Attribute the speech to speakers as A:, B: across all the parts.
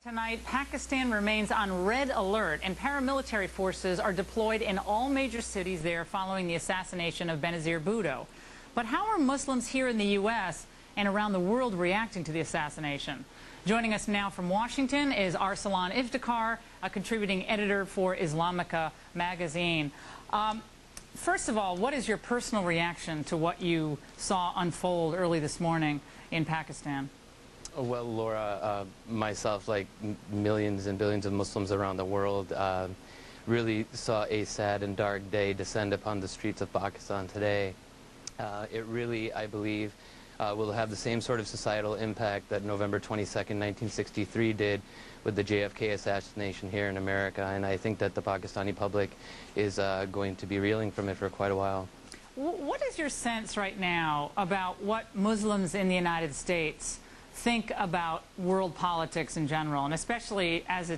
A: Tonight, Pakistan remains on red alert, and paramilitary forces are deployed in all major cities there following the assassination of Benazir Bhutto. But how are Muslims here in the U.S. and around the world reacting to the assassination? Joining us now from Washington is Arsalan Iftikhar, a contributing editor for Islamica magazine. First of all, what is your personal reaction to what you saw unfold early this morning in Pakistan?
B: Well, Laura, myself, like millions and billions of Muslims around the world, really saw a sad and dark day descend upon the streets of Pakistan today. It really, I believe, will have the same sort of societal impact that November 22nd, 1963 did with the JFK assassination here in America, and I think that the Pakistani public is going to be reeling from it for quite a while.
A: What is your sense right now about what Muslims in the United States think about world politics in general, and especially as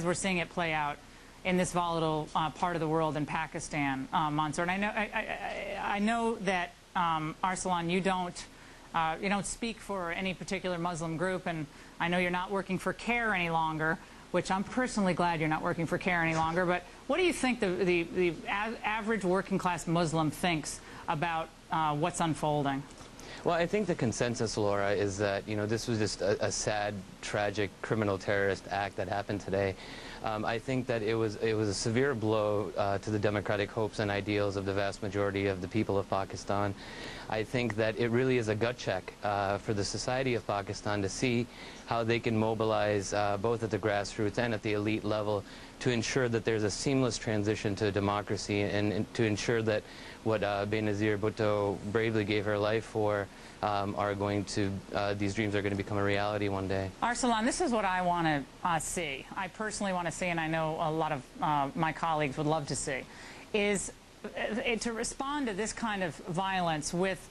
A: we're seeing it play out in this volatile part of the world in Pakistan, Mansour? And I know that Arsalan, you don't speak for any particular Muslim group, and I know you're not working for CARE any longer, which I'm personally glad you're not working for CARE any longer. But what do you think the average working class Muslim thinks about what's unfolding?
B: Well, I think the consensus, Laura, is that, this was just a sad, tragic, criminal terrorist act that happened today. I think that it was a severe blow to the democratic hopes and ideals of the vast majority of the people of Pakistan. I think that it really is a gut check for the society of Pakistan to see how they can mobilize both at the grassroots and at the elite level to ensure that there's a seamless transition to democracy, and to ensure that what Benazir Bhutto bravely gave her life for these dreams are going to become a reality one day.
A: Arsalan, this is what I want to see. I personally want to see, and I know a lot of my colleagues would love to see, is to respond to this kind of violence with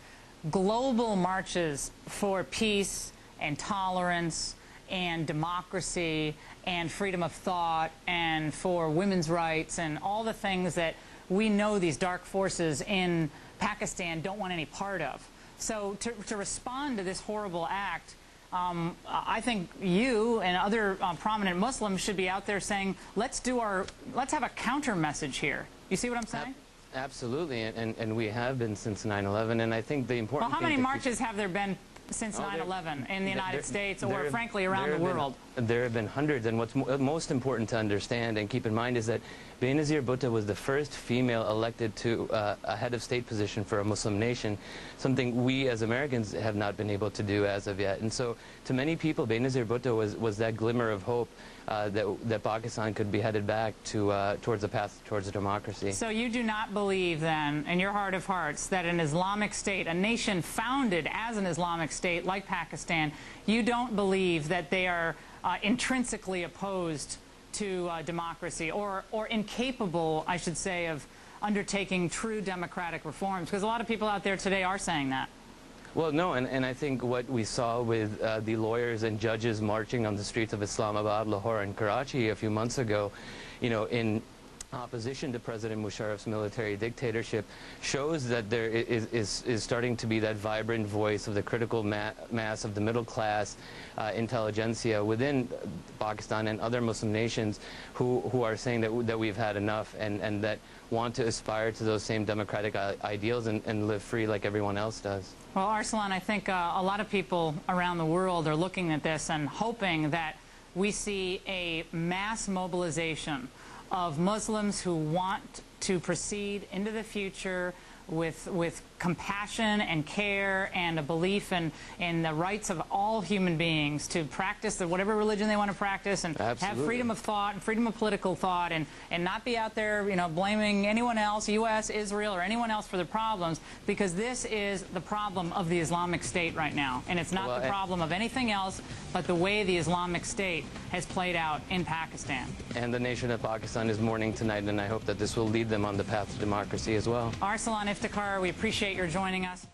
A: global marches for peace and tolerance and democracy and freedom of thought and for women's rights and all the things that we know these dark forces in Pakistan don't want any part of. So to respond to this horrible act, I think you and other prominent Muslims should be out there saying, let's have a counter message here. You see what I'm saying?
B: Absolutely, and we have been since 9/11, and I think the important
A: thing... Well, how many marches have there been since 9/11 in the United States, or frankly around the world?
B: There have been hundreds, and what's most important to understand and keep in mind is that Benazir Bhutto was the first female elected to a head of state position for a Muslim nation, something we as Americans have not been able to do as of yet. And so to many people, Benazir Bhutto was that glimmer of hope that Pakistan could be headed back to towards a path towards democracy.
A: So you do not believe then, in your heart of hearts, that an Islamic state, a nation founded as an Islamic state like Pakistan, you don't believe that they are intrinsically opposed to democracy, or incapable, I should say, of undertaking true democratic reforms? Because a lot of people out there today are saying that.
B: Well, no, and I think what we saw with the lawyers and judges marching on the streets of Islamabad, Lahore, and Karachi a few months ago, in opposition to President Musharraf's military dictatorship, shows that there is starting to be that vibrant voice of the critical mass of the middle class intelligentsia within Pakistan and other Muslim nations who are saying that we've had enough, and that want to aspire to those same democratic ideals and live free like everyone else does.
A: Well, Arsalan, I think a lot of people around the world are looking at this and hoping that we see a mass mobilization of Muslims who want to proceed into the future with compassion and care and a belief in the rights of all human beings to practice whatever religion they want to practice, and have freedom of thought and freedom of political thought, and not be out there blaming anyone else, U.S., Israel, or anyone else for the problems, because this is the problem of the Islamic State right now, and it's not the problem of anything else but the way the Islamic State has played out in Pakistan.
B: And the nation of Pakistan is mourning tonight, and I hope that this will lead them on the path to democracy as well.
A: Arsalan Iftikhar, we appreciate your joining us.